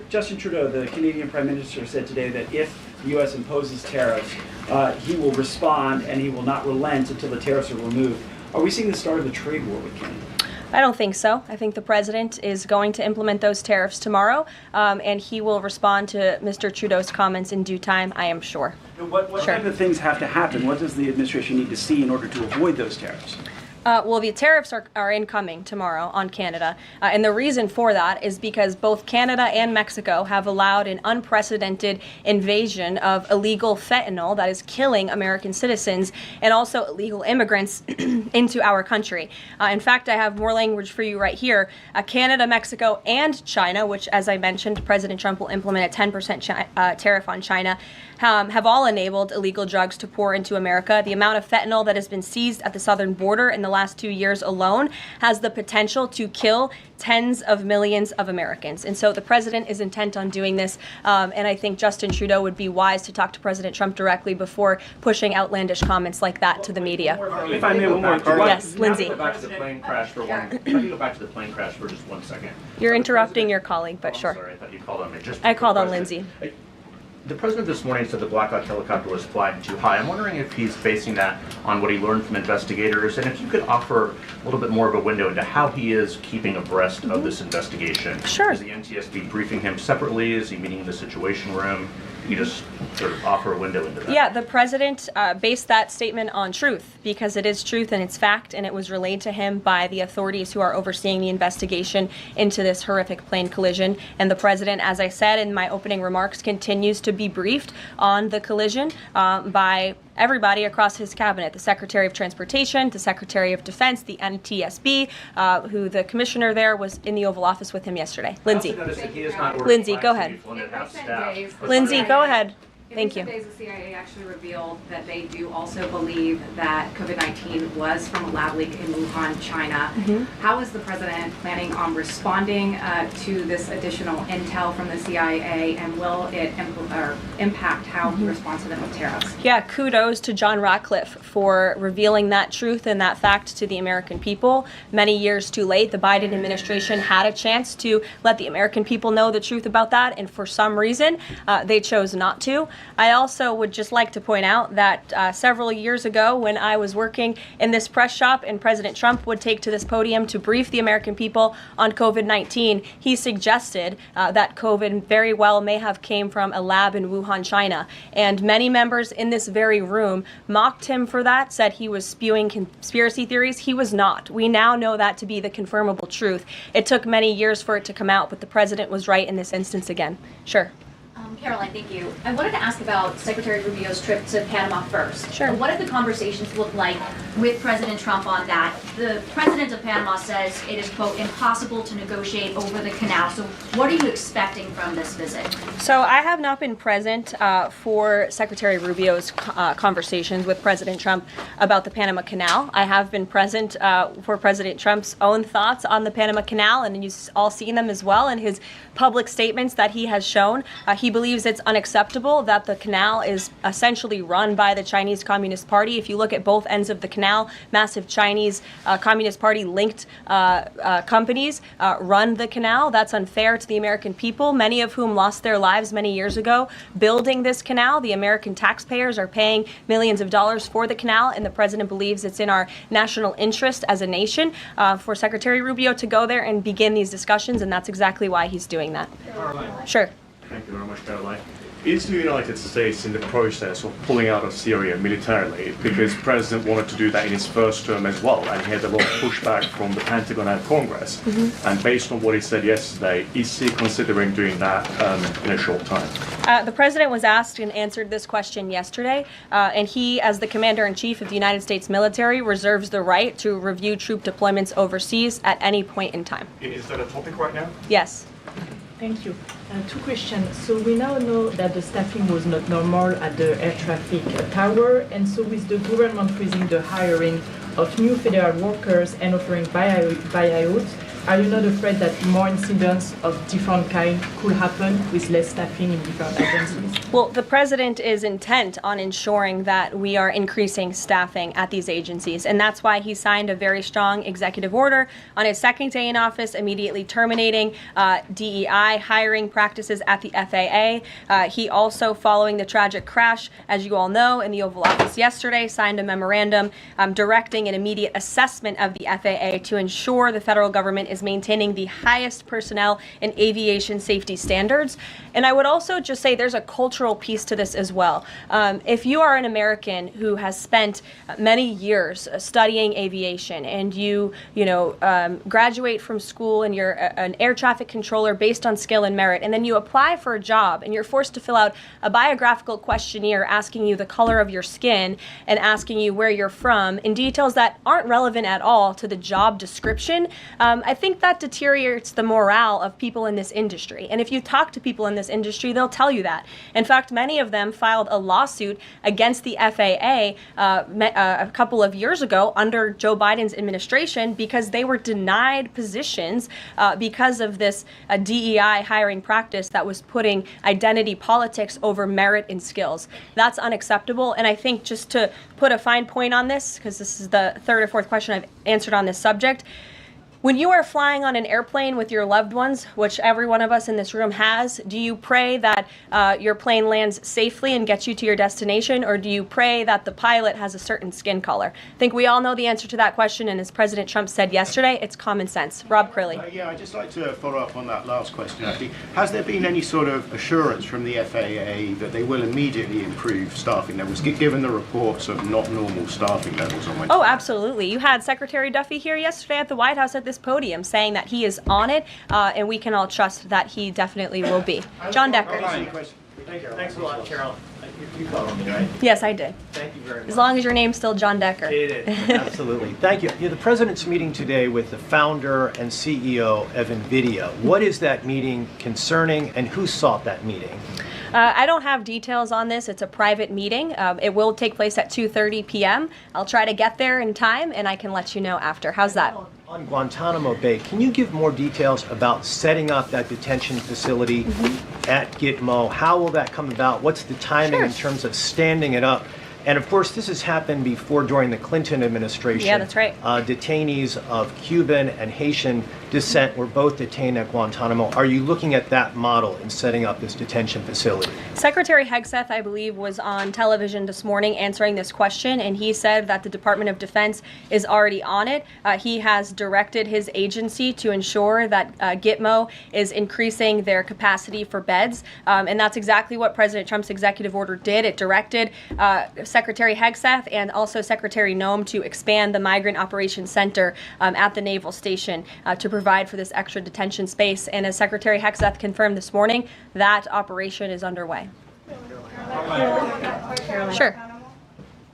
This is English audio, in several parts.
Justin Trudeau, the Canadian Prime Minister, said today that if the U.S. imposes tariffs, he will respond and he will not relent until the tariffs are removed. Are we seeing the start of a trade war with Canada? I don't think so. I think the president is going to implement those tariffs tomorrow, and he will respond to Mr. Trudeau's comments in due time, I am sure. What type of things have to happen? What does the administration need to see in order to avoid those tariffs? Well, the tariffs are incoming tomorrow on Canada, and the reason for that is because both Canada and Mexico have allowed an unprecedented invasion of illegal fentanyl that is killing American citizens and also illegal immigrants into our country. In fact, I have more language for you right here. Canada, Mexico, and China, which, as I mentioned, President Trump will implement a 10% tariff on China, have all enabled illegal drugs to pour into America. The amount of fentanyl that has been seized at the southern border in the last 2 years alone has the potential to kill tens of millions of Americans. And so the president is intent on doing this, and I think Justin Trudeau would be wise to talk to President Trump directly before pushing outlandish comments like that to the media. If I may, one more. Yes, Lindsay. Go back to the plane crash for one. Let me go back to the plane crash for just 1 second. You're interrupting your colleague, but sure. Sorry, I thought you called on me. I called on Lindsay. The president this morning said the Black Hawk helicopter was flying too high. I'm wondering if he's basing that on what he learned from investigators, and if you could offer a little bit more of a window into how he is keeping abreast of this investigation. Sure. Is the NTSB briefing him separately? Is he meeting in the Situation Room? You just sort of offer a window into that. Yeah, the president based that statement on truth, because it is truth and it's fact, and it was relayed to him by the authorities who are overseeing the investigation into this horrific plane collision. And the president, as I said in my opening remarks, continues to be briefed on the collision by everybody across his cabinet, the Secretary of Transportation, the Secretary of Defense, the NTSB, who the commissioner there was in the Oval Office with him yesterday. Lindsay. Lindsay, go ahead. Lindsay, go ahead. Thank you. In recent days, the CIA actually revealed that they do also believe that COVID-19 was from a lab leak in Wuhan, China. How is the president planning on responding to this additional intel from the CIA, and will it impact how he responds to them with tariffs? Yeah, kudos to John Ratcliffe for revealing that truth and that fact to the American people. Many years too late, the Biden administration had a chance to let the American people know the truth about that, and for some reason, they chose not to. I also would just like to point out that several years ago, when I was working in this press shop and President Trump would take to this podium to brief the American people on COVID-19, he suggested that COVID very well may have came from a lab in Wuhan, China. And many members in this very room mocked him for that, said he was spewing conspiracy theories. He was not. We now know that to be the confirmable truth. It took many years for it to come out, but the president was right in this instance again. Sure. Caroline, thank you. I wanted to ask about Secretary Rubio's trip to Panama first. Sure. What did the conversations look like with President Trump on that? The president of Panama says it is, quote, impossible to negotiate over the canal. So what are you expecting from this visit? So I have not been present for Secretary Rubio's conversations with President Trump about the Panama Canal. I have been present for President Trump's own thoughts on the Panama Canal, and you've all seen them as well in his public statements that he has shown. He believes it's unacceptable that the canal is essentially run by the Chinese Communist Party. If you look at both ends of the canal, massive Chinese Communist Party linked companies run the canal. That's unfair to the American people, many of whom lost their lives many years ago building this canal. The American taxpayers are paying millions of dollars for the canal, and the president believes it's in our national interest as a nation for Secretary Rubio to go there and begin these discussions, and that's exactly why he's doing that. Caroline. Sure. Thank you very much, Caroline. Is the United States in the process of pulling out of Syria militarily? Because the president wanted to do that in his first term as well, and he had a lot of pushback from the Pentagon and Congress. And based on what he said yesterday, is he considering doing that in a short time? The president was asked and answered this question yesterday, and he, as the commander-in-chief of the United States military, reserves the right to review troop deployments overseas at any point in time. Is that a topic right now? Yes. Thank you. Two questions. So we now know that the staffing was not normal at the air traffic tower, and so with the government freezing the hiring of new federal workers and offering buyouts, Are you not afraid that more incidents of different kind could happen with less staffing in different agencies? Well, the president is intent on ensuring that we are increasing staffing at these agencies, and that's why he signed a very strong executive order on his second day in office, immediately terminating DEI hiring practices at the FAA. He also, following the tragic crash, as you all know, in the Oval Office yesterday, signed a memorandum directing an immediate assessment of the FAA to ensure the federal government is maintaining the highest personnel and aviation safety standards. And I would also just say there's a cultural piece to this as well. If you are an American who has spent many years studying aviation and you graduate from school and you're an air traffic controller based on skill and merit, and then you apply for a job and you're forced to fill out a biographical questionnaire asking you the color of your skin and asking you where you're from in details that aren't relevant at all to the job description, I think that deteriorates the morale of people in this industry. And if you talk to people in this industry, they'll tell you that. In fact, many of them filed a lawsuit against the FAA a couple of years ago under Joe Biden's administration because they were denied positions because of this DEI hiring practice that was putting identity politics over merit and skills. That's unacceptable. And I think just to put a fine point on this, because this is the third or fourth question I've answered on this subject, when you are flying on an airplane with your loved ones, which every one of us in this room has, do you pray that your plane lands safely and gets you to your destination, or do you pray that the pilot has a certain skin color? I think we all know the answer to that question, and as President Trump said yesterday, it's common sense. Rob Crilly. Yeah, I'd just like to follow up on that last question, actually. Has there been any sort of assurance from the FAA that they will immediately improve staffing levels, given the reports of not normal staffing levels on Wednesday? Oh, absolutely. You had Secretary Duffy here yesterday at the White House at this podium saying that he is on it, and we can all trust that he definitely will be. John Decker. Thanks a lot, Carol. You called on me, right? Yes, I did. Thank you very much. As long as your name's still John Decker. It is. Absolutely. Thank you. The president's meeting today with the founder and CEO of NVIDIA. What is that meeting concerning, and who sought that meeting? I don't have details on this. It's a private meeting. It will take place at 2:30 p.m. I'll try to get there in time, and I can let you know after. How's that? On Guantanamo Bay, can you give more details about setting up that detention facility at Gitmo? How will that come about? What's the timing in terms of standing it up? And of course, this has happened before during the Clinton administration. Yeah, that's right. Detainees of Cuban and Haitian descent were both detained at Guantanamo. Are you looking at that model in setting up this detention facility? Secretary Hegseth, I believe, was on television this morning answering this question, and he said that the Department of Defense is already on it. He has directed his agency to ensure that Gitmo is increasing their capacity for beds, and that's exactly what President Trump's executive order did. It directed Secretary Hegseth and also Secretary Noem to expand the Migrant Operations Center at the Naval Station to provide for this extra detention space. And as Secretary Hegseth confirmed this morning, that operation is underway. Sure.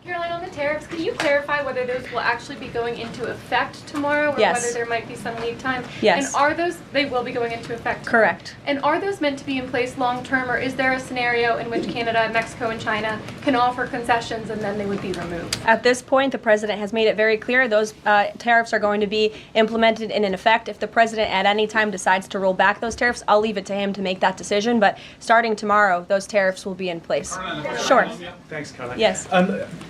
Caroline, on the tariffs, can you clarify whether those will actually be going into effect tomorrow, or Yes. whether there might be some lead time? Yes. And are those, they will be going into effect tomorrow? Correct. And are those meant to be in place long term, or is there a scenario in which Canada, Mexico, and China can offer concessions and then they would be removed? At this point, the president has made it very clear those tariffs are going to be implemented and in effect. If the president at any time decides to roll back those tariffs, I'll leave it to him to make that decision. But starting tomorrow, those tariffs will be in place. Sure. Thanks, Caroline. Yes.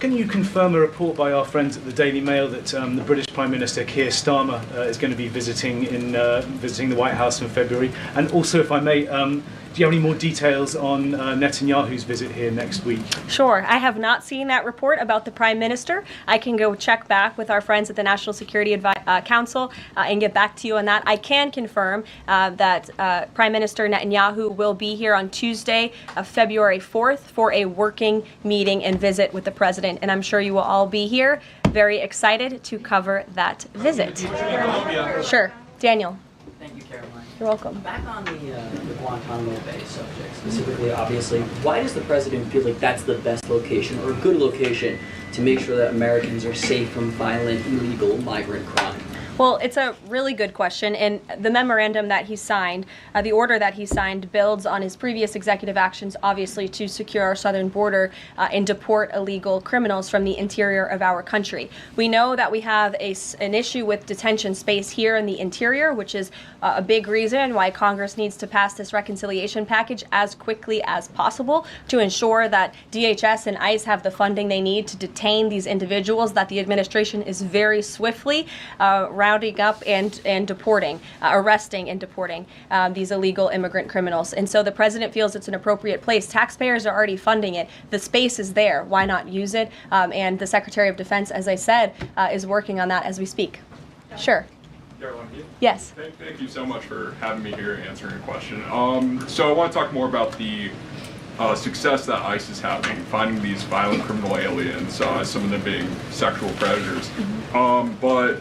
Can you confirm a report by our friends at the Daily Mail that the British Prime Minister Keir Starmer is going to be visiting the White House in February? And also, if I may, do you have any more details on Netanyahu's visit here next week? Sure. I have not seen that report about the Prime Minister. I can go check back with our friends at the National Security Council and get back to you on that. I can confirm that Prime Minister Netanyahu will be here on Tuesday, February 4th, for a working meeting and visit with the President. And I'm sure you will all be here, very excited to cover that visit. Sure. Daniel. Thank you, Caroline. You're welcome. Back on the Guantanamo Bay subject, specifically, obviously, why does the president feel like that's the best location or a good location to make sure that Americans are safe from violent, illegal migrant crime? Well, it's a really good question, and the memorandum that he signed, the order that he signed, builds on his previous executive actions, obviously, to secure our southern border and deport illegal criminals from the interior of our country. We know that we have an issue with detention space here in the interior, which is a big reason why Congress needs to pass this reconciliation package as quickly as possible to ensure that DHS and ICE have the funding they need to detain these individuals that the administration is very swiftly rounding up and deporting, arresting and deporting these illegal immigrant criminals. And so the president feels it's an appropriate place. Taxpayers are already funding it. The space is there. Why not use it? And the Secretary of Defense, as I said, is working on that as we speak. Sure. Yes. Thank you so much for having me here and answering your question. So I want to talk more about the success that ICE is having finding these violent criminal aliens, some of them being sexual predators. But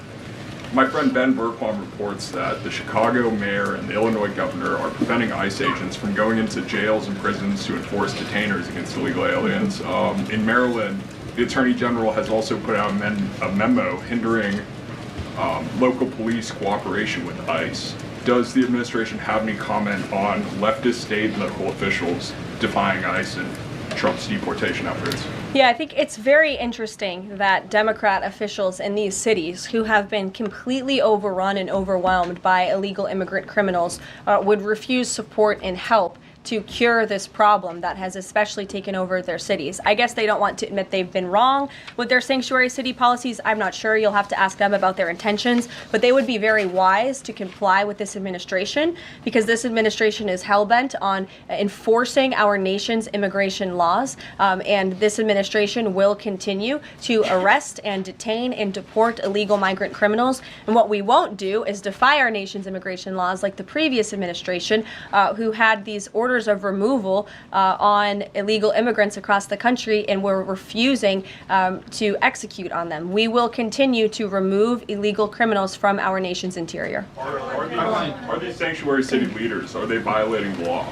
my friend Ben Berquam reports that the Chicago mayor and the Illinois governor are preventing ICE agents from going into jails and prisons to enforce detainers against illegal aliens. In Maryland, the Attorney General has also put out a memo hindering local police cooperation with ICE. Does the administration have any comment on leftist state and local officials defying ICE and Trump's deportation efforts? Yeah, I think it's very interesting that Democrat officials in these cities who have been completely overrun and overwhelmed by illegal immigrant criminals would refuse support and help to cure this problem that has especially taken over their cities. I guess they don't want to admit they've been wrong with their sanctuary city policies. I'm not sure. You'll have to ask them about their intentions, but they would be very wise to comply with this administration because this administration is hell-bent on enforcing our nation's immigration laws, and this administration will continue to arrest and detain and deport illegal migrant criminals. And what we won't do is defy our nation's immigration laws like the previous administration, who had these orders of removal on illegal immigrants across the country and were refusing to execute on them. We will continue to remove illegal criminals from our nation's interior. Are these sanctuary city leaders, are they violating the law?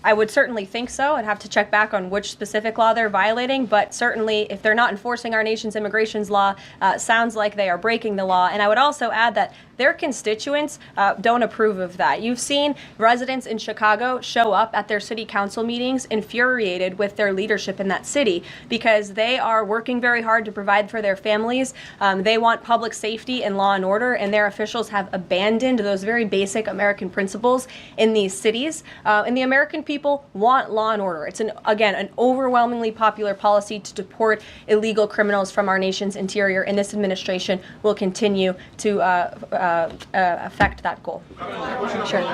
I would certainly think so. I'd have to check back on which specific law they're violating, but certainly if they're not enforcing our nation's immigration law, sounds like they are breaking the law. And I would also add that their constituents don't approve of that. You've seen residents in Chicago show up at their city council meetings infuriated with their leadership in that city because they are working very hard to provide for their families. They want public safety and law and order, and their officials have abandoned those very basic American principles in these cities. And the American people want law and order. It's, again, an overwhelmingly popular policy to deport illegal criminals from our nation's interior, and this administration will continue to affect that goal. Sure.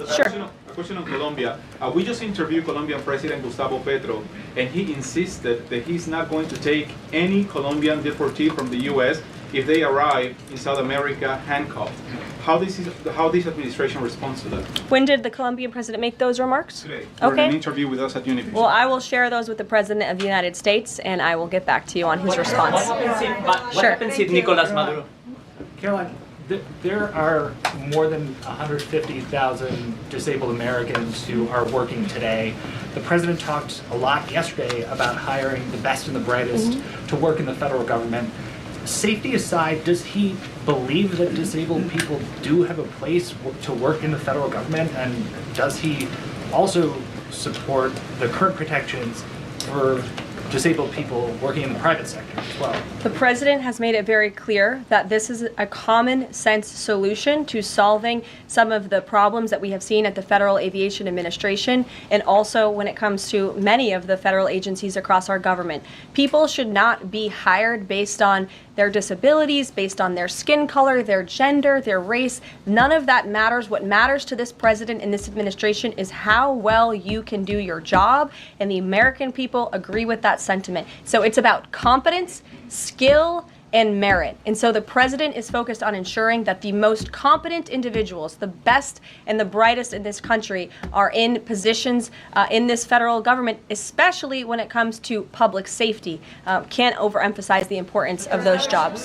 Sure. A question on Colombia. We just interviewed Colombian President Gustavo Petro, and he insisted that he's not going to take any Colombian deportee from the U.S. if they arrive in South America handcuffed. How this administration responds to that? When did the Colombian president make those remarks? Today. For an interview with us at Univision. Well, I will share those with the President of the United States, and I will get back to you on his response. What happens if Nicolas Maduro? Caroline, there are more than 150,000 disabled Americans who are working today. The president talked a lot yesterday about hiring the best and the brightest to work in the federal government. Safety aside, does he believe that disabled people do have a place to work in the federal government? And does he also support the current protections for disabled people working in the private sector as well? The president has made it very clear that this is a common sense solution to solving some of the problems that we have seen at the Federal Aviation Administration and also when it comes to many of the federal agencies across our government. People should not be hired based on their disabilities, based on their skin color, their gender, their race. None of that matters. What matters to this president and this administration is how well you can do your job, and the American people agree with that sentiment. So it's about competence, skill, and merit. And so the president is focused on ensuring that the most competent individuals, the best and the brightest in this country, are in positions in this federal government, especially when it comes to public safety. Can't overemphasize the importance of those jobs.